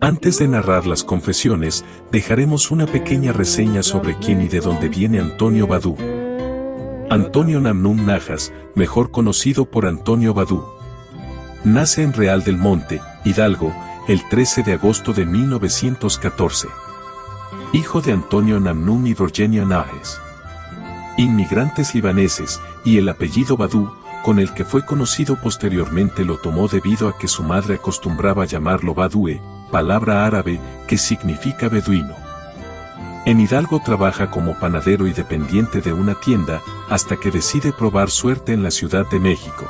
Antes de narrar las confesiones, dejaremos una pequeña reseña sobre quién y de dónde viene Antonio Badú. Antonio Namnum Najas, mejor conocido por Antonio Badú. Nace en Real del Monte, Hidalgo, el 13 de agosto de 1914. Hijo de Antonio Namnum y Virginia Najes. Inmigrantes libaneses, y el apellido Badú, con el que fue conocido posteriormente lo tomó debido a que su madre acostumbraba llamarlo Badúe, palabra árabe que significa beduino. En Hidalgo trabaja como panadero y dependiente de una tienda, hasta que decide probar suerte en la Ciudad de México.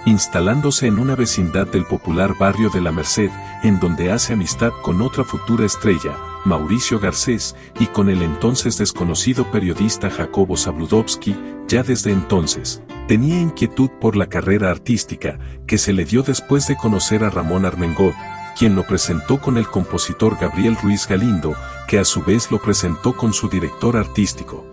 Instalándose en una vecindad del popular barrio de La Merced, en donde hace amistad con otra futura estrella, Mauricio Garcés, y con el entonces desconocido periodista Jacobo Zabludovsky. Ya desde entonces, tenía inquietud por la carrera artística, que se le dio después de conocer a Ramón Armengol, quien lo presentó con el compositor Gabriel Ruiz Galindo, que a su vez lo presentó con su director artístico.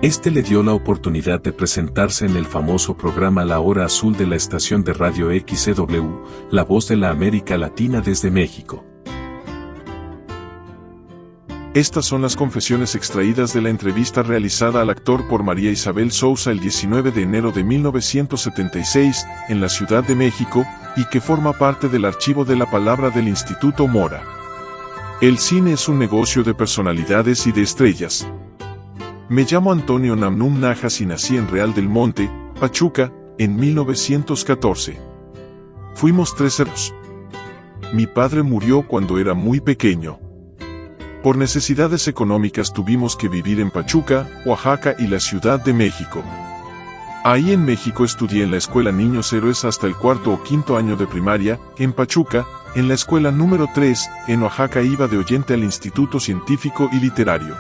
Este le dio la oportunidad de presentarse en el famoso programa La Hora Azul de la estación de radio XCW, La Voz de la América Latina desde México. Estas son las confesiones extraídas de la entrevista realizada al actor por María Isabel Sousa el 19 de enero de 1976 en la Ciudad de México y que forma parte del archivo de la palabra del Instituto Mora. El cine es un negocio de personalidades y de estrellas. Me llamo Antonio Namnum Najas y nací en Real del Monte, Pachuca, en 1914. Fuimos 3 hermanos. Mi padre murió cuando era muy pequeño. Por necesidades económicas tuvimos que vivir en Pachuca, Oaxaca y la Ciudad de México. Ahí en México estudié en la Escuela Niños Héroes hasta el 4º o 5º año de primaria, en Pachuca, en la Escuela número 3, en Oaxaca iba de oyente al Instituto Científico y Literario.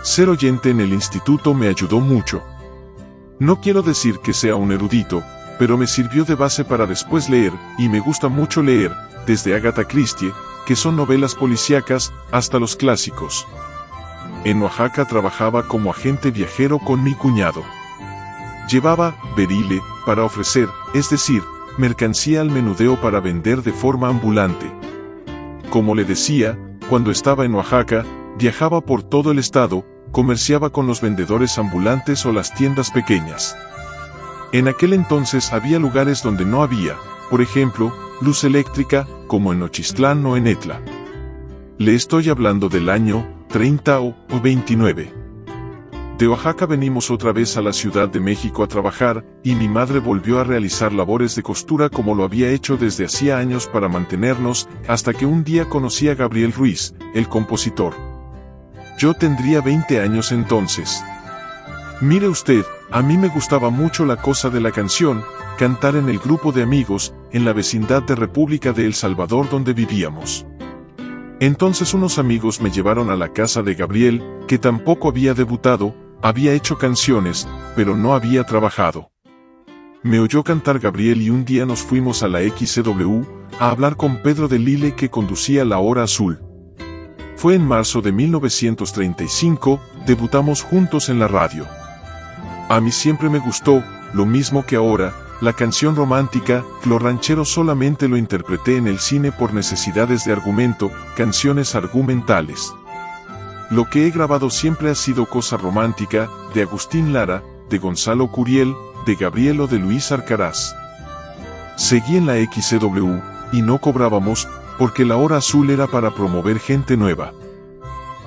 Ser oyente en el instituto me ayudó mucho. No quiero decir que sea un erudito, pero me sirvió de base para después leer, y me gusta mucho leer, desde Agatha Christie, que son novelas policíacas, hasta los clásicos. En Oaxaca trabajaba como agente viajero con mi cuñado. Llevaba berile para ofrecer, es decir, mercancía al menudeo para vender de forma ambulante. Como le decía, cuando estaba en Oaxaca, viajaba por todo el estado, comerciaba con los vendedores ambulantes o las tiendas pequeñas. En aquel entonces había lugares donde no había, por ejemplo, luz eléctrica, como en Nochistlán o en Etla. Le estoy hablando del año 30 o 29. De Oaxaca venimos otra vez a la Ciudad de México a trabajar, y mi madre volvió a realizar labores de costura como lo había hecho desde hacía años para mantenernos, hasta que un día conocí a Gabriel Ruiz, el compositor. Yo tendría 20 años entonces. Mire usted, a mí me gustaba mucho la cosa de la canción, cantar en el grupo de amigos, en la vecindad de República de El Salvador donde vivíamos. Entonces unos amigos me llevaron a la casa de Gabriel, que tampoco había debutado, había hecho canciones, pero no había trabajado. Me oyó cantar Gabriel y un día nos fuimos a la XCW, a hablar con Pedro de Lille que conducía La Hora Azul. Fue en marzo de 1935, debutamos juntos en la radio. A mí siempre me gustó, lo mismo que ahora, la canción romántica. Lo ranchero solamente lo interpreté en el cine por necesidades de argumento, canciones argumentales. Lo que he grabado siempre ha sido cosa romántica, de Agustín Lara, de Gonzalo Curiel, de Gabriel o de Luis Arcaraz. Seguí en la XCW, y no cobrábamos, porque La Hora Azul era para promover gente nueva.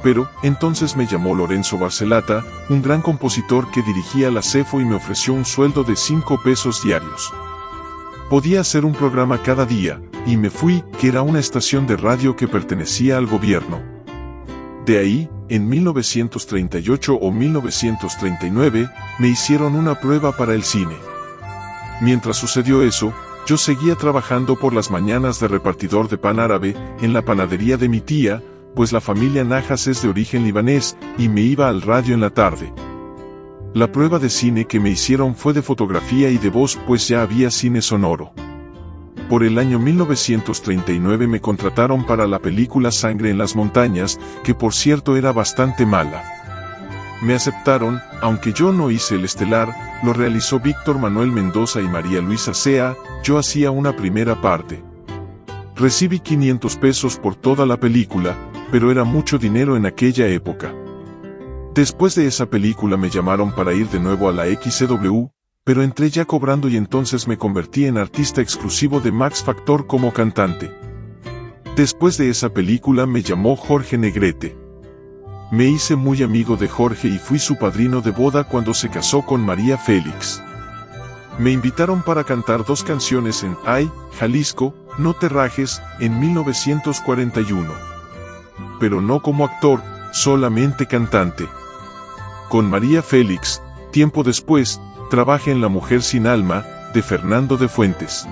Pero, entonces me llamó Lorenzo Barcelata, un gran compositor que dirigía la CEFO y me ofreció un sueldo de 5 pesos diarios. Podía hacer un programa cada día, y me fui, que era una estación de radio que pertenecía al gobierno. De ahí, en 1938 o 1939, me hicieron una prueba para el cine. Mientras sucedió eso, yo seguía trabajando por las mañanas de repartidor de pan árabe, en la panadería de mi tía, pues la familia Najas es de origen libanés, y me iba al radio en la tarde. La prueba de cine que me hicieron fue de fotografía y de voz, pues ya había cine sonoro. Por el año 1939 me contrataron para la película Sangre en las Montañas, que por cierto era bastante mala. Me aceptaron, aunque yo no hice el estelar, lo realizó Víctor Manuel Mendoza y María Luisa Sea, yo hacía una primera parte. Recibí 500 pesos por toda la película, pero era mucho dinero en aquella época. Después de esa película me llamaron para ir de nuevo a la XCW, pero entré ya cobrando y entonces me convertí en artista exclusivo de Max Factor como cantante. Después de esa película me llamó Jorge Negrete. Me hice muy amigo de Jorge y fui su padrino de boda cuando se casó con María Félix. Me invitaron para cantar 2 canciones en Ay, Jalisco, No te rajes, en 1941. Pero no como actor, solamente cantante. Con María Félix, tiempo después, trabajé en La mujer sin alma, de Fernando de Fuentes.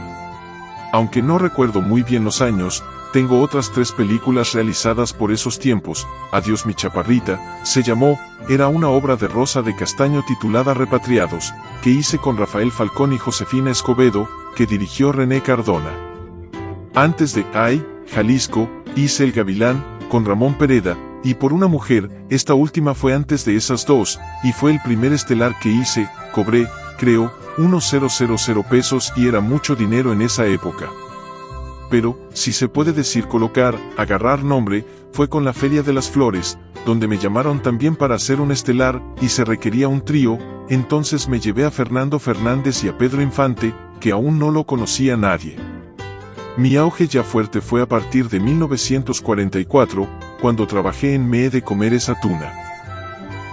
Aunque no recuerdo muy bien los años, tengo otras 3 películas realizadas por esos tiempos. Adiós mi chaparrita, se llamó, era una obra de Rosa de Castaño titulada Repatriados, que hice con Rafael Falcón y Josefina Escobedo, que dirigió René Cardona. Antes de Ay, Jalisco, hice El Gavilán, con Ramón Pereda, y Por una mujer, esta última fue antes de esas 2, y fue el primer estelar que hice. Cobré, creo, unos 000 pesos y era mucho dinero en esa época. Pero, si se puede decir colocar, agarrar nombre, fue con la Feria de las Flores, donde me llamaron también para hacer un estelar, y se requería un trío, entonces me llevé a Fernando Fernández y a Pedro Infante, que aún no lo conocía nadie. Mi auge ya fuerte fue a partir de 1944, cuando trabajé en Me he de comer esa tuna.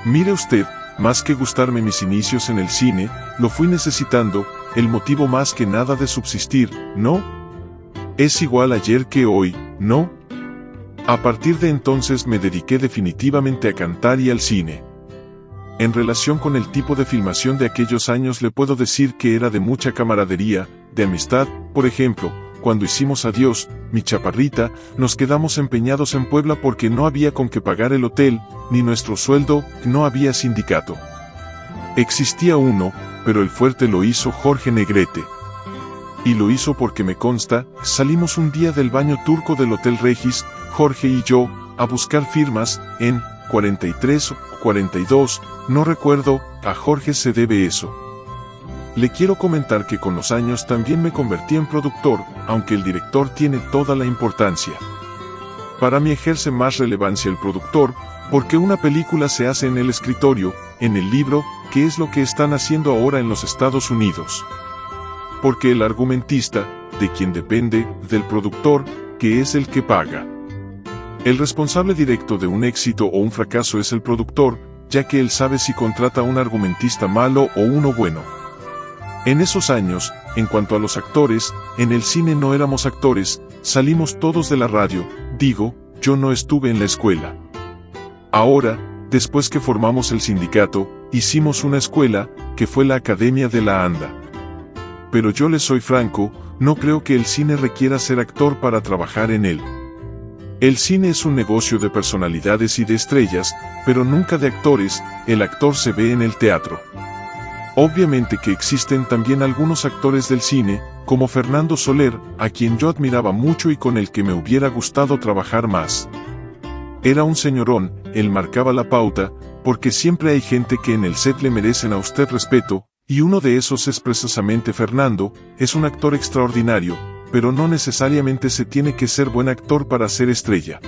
Mire usted, más que gustarme mis inicios en el cine, lo fui necesitando, el motivo más que nada de subsistir, ¿no? Es igual ayer que hoy, ¿no? A partir de entonces me dediqué definitivamente a cantar y al cine. En relación con el tipo de filmación de aquellos años le puedo decir que era de mucha camaradería, de amistad. Por ejemplo, cuando hicimos Adiós, mi chaparrita, nos quedamos empeñados en Puebla porque no había con qué pagar el hotel, ni nuestro sueldo, no había sindicato. Existía uno, pero el fuerte lo hizo Jorge Negrete. Y lo hizo porque me consta, salimos un día del baño turco del Hotel Regis, Jorge y yo, a buscar firmas, en 43 o 42, no recuerdo, a Jorge se debe eso. Le quiero comentar que con los años también me convertí en productor, aunque el director tiene toda la importancia. Para mí ejerce más relevancia el productor, porque una película se hace en el escritorio, en el libro, que es lo que están haciendo ahora en los Estados Unidos. Porque el argumentista, de quien depende, del productor, que es el que paga. El responsable directo de un éxito o un fracaso es el productor, ya que él sabe si contrata a un argumentista malo o uno bueno. En esos años, en cuanto a los actores, en el cine no éramos actores, salimos todos de la radio, digo, yo no estuve en la escuela. Ahora, después que formamos el sindicato, hicimos una escuela, que fue la Academia de la ANDA. Pero yo les soy franco, no creo que el cine requiera ser actor para trabajar en él. El cine es un negocio de personalidades y de estrellas, pero nunca de actores, el actor se ve en el teatro. Obviamente que existen también algunos actores del cine, como Fernando Soler, a quien yo admiraba mucho y con el que me hubiera gustado trabajar más. Era un señorón, él marcaba la pauta, porque siempre hay gente que en el set le merecen a usted respeto, y uno de esos es precisamente Fernando. Es un actor extraordinario, pero no necesariamente se tiene que ser buen actor para ser estrella.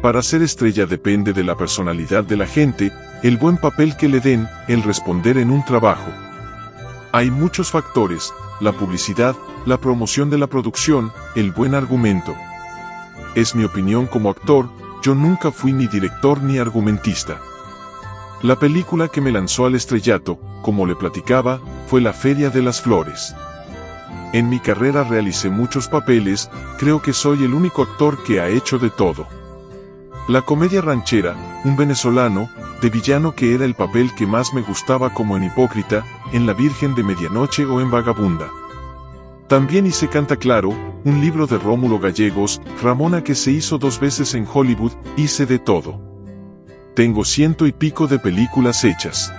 Para ser estrella depende de la personalidad de la gente, el buen papel que le den, el responder en un trabajo. Hay muchos factores, la publicidad, la promoción de la producción, el buen argumento. Es mi opinión como actor, yo nunca fui ni director ni argumentista. La película que me lanzó al estrellato, como le platicaba, fue La Feria de las Flores. En mi carrera realicé muchos papeles, creo que soy el único actor que ha hecho de todo. La comedia ranchera, un venezolano, de villano que era el papel que más me gustaba como en Hipócrita, en La Virgen de Medianoche o en Vagabunda. También hice Canta Claro, un libro de Rómulo Gallegos, Ramona que se hizo 2 veces en Hollywood, hice de todo. Tengo 100 y pico de películas hechas.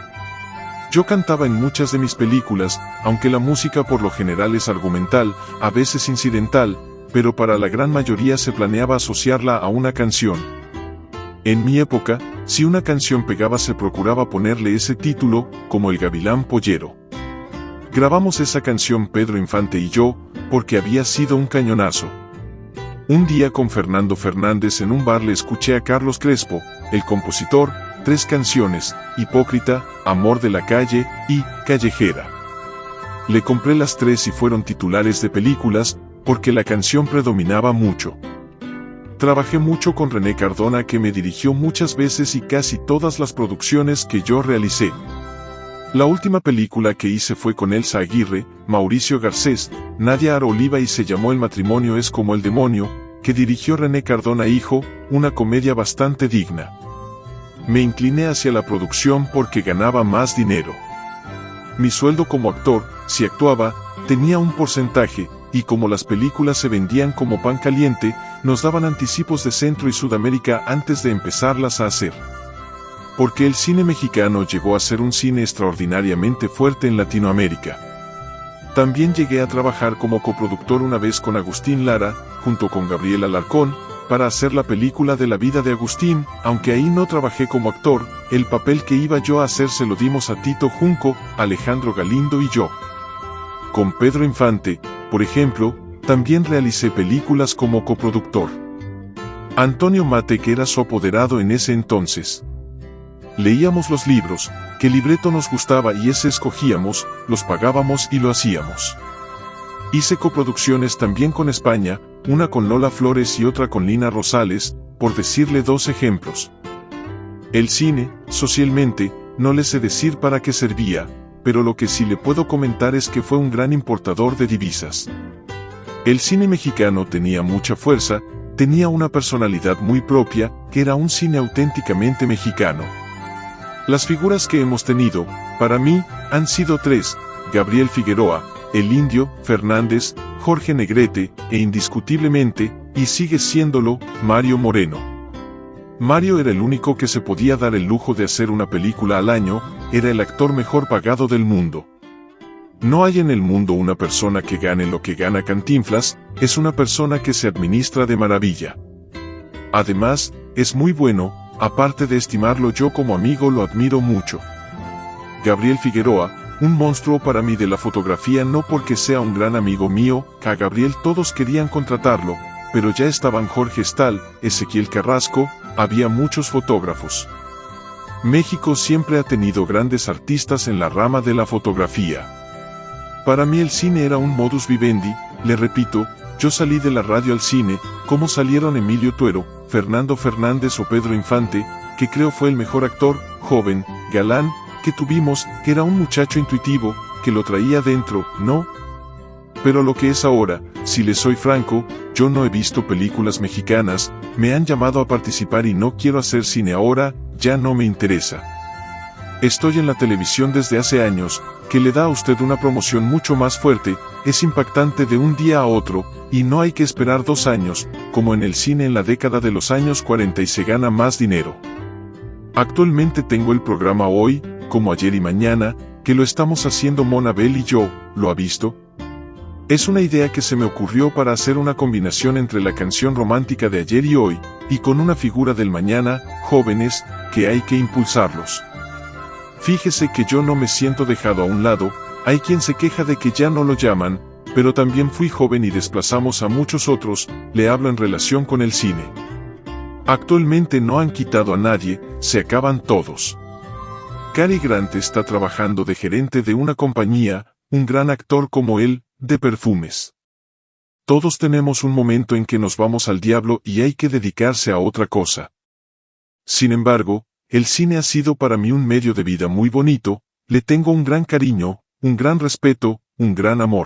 Yo cantaba en muchas de mis películas, aunque la música por lo general es argumental, a veces incidental, pero para la gran mayoría se planeaba asociarla a una canción. En mi época, si una canción pegaba se procuraba ponerle ese título, como El Gavilán Pollero. Grabamos esa canción Pedro Infante y yo, porque había sido un cañonazo. Un día con Fernando Fernández en un bar le escuché a Carlos Crespo, el compositor, 3 canciones, Hipócrita, Amor de la calle y Callejera. Le compré las 3 y fueron titulares de películas, porque la canción predominaba mucho. Trabajé mucho con René Cardona, que me dirigió muchas veces y casi todas las producciones que yo realicé. La última película que hice fue con Elsa Aguirre, Mauricio Garcés, Nadia Aroliva y se llamó El matrimonio es como el demonio, que dirigió René Cardona hijo, una comedia bastante digna. Me incliné hacia la producción porque ganaba más dinero. Mi sueldo como actor, si actuaba, tenía un porcentaje, y como las películas se vendían como pan caliente, nos daban anticipos de Centro y Sudamérica antes de empezarlas a hacer. Porque el cine mexicano llegó a ser un cine extraordinariamente fuerte en Latinoamérica. También llegué a trabajar como coproductor una vez con Agustín Lara, junto con Gabriel Alarcón, para hacer la película de la vida de Agustín, aunque ahí no trabajé como actor, el papel que iba yo a hacer se lo dimos a Tito Junco, Alejandro Galindo y yo. Con Pedro Infante, por ejemplo, también realicé películas como coproductor. Antonio Mate, que era su apoderado en ese entonces. Leíamos los libros, qué libreto nos gustaba y ese escogíamos, los pagábamos y lo hacíamos. Hice coproducciones también con España, una con Lola Flores y otra con Lina Rosales, por decirle 2 ejemplos. El cine, socialmente, no le sé decir para qué servía, pero lo que sí le puedo comentar es que fue un gran importador de divisas. El cine mexicano tenía mucha fuerza, tenía una personalidad muy propia, que era un cine auténticamente mexicano. Las figuras que hemos tenido, para mí, han sido 3, Gabriel Figueroa, El Indio, Fernández, Jorge Negrete, e indiscutiblemente, y sigue siéndolo, Mario Moreno. Mario era el único que se podía dar el lujo de hacer una película al año, era el actor mejor pagado del mundo. No hay en el mundo una persona que gane lo que gana Cantinflas, es una persona que se administra de maravilla. Además, es muy bueno, aparte de estimarlo yo como amigo lo admiro mucho. Gabriel Figueroa, un monstruo para mí de la fotografía no porque sea un gran amigo mío, que a Gabriel todos querían contratarlo, pero ya estaban Jorge Stahl, Ezequiel Carrasco, había muchos fotógrafos. México siempre ha tenido grandes artistas en la rama de la fotografía. Para mí el cine era un modus vivendi, le repito, yo salí de la radio al cine, como salieron Emilio Tuero, Fernando Fernández o Pedro Infante, que creo fue el mejor actor, joven, galán, que tuvimos, que era un muchacho intuitivo, que lo traía dentro, ¿no? Pero lo que es ahora, si le soy franco, yo no he visto películas mexicanas, me han llamado a participar y no quiero hacer cine ahora, ya no me interesa. Estoy en la televisión desde hace años, que le da a usted una promoción mucho más fuerte, es impactante de un día a otro, y no hay que esperar 2 años, como en el cine en la década de los años 40 y se gana más dinero. Actualmente tengo el programa Hoy, como Ayer y Mañana, que lo estamos haciendo Monabel y yo, ¿lo ha visto? Es una idea que se me ocurrió para hacer una combinación entre la canción romántica de Ayer y Hoy, y con una figura del mañana, jóvenes, que hay que impulsarlos. Fíjese que yo no me siento dejado a un lado, hay quien se queja de que ya no lo llaman, pero también fui joven y desplazamos a muchos otros, le hablo en relación con el cine. Actualmente no han quitado a nadie, se acaban todos. Cary Grant está trabajando de gerente de una compañía, un gran actor como él, de perfumes. Todos tenemos un momento en que nos vamos al diablo y hay que dedicarse a otra cosa. Sin embargo, el cine ha sido para mí un medio de vida muy bonito, le tengo un gran cariño, un gran respeto, un gran amor.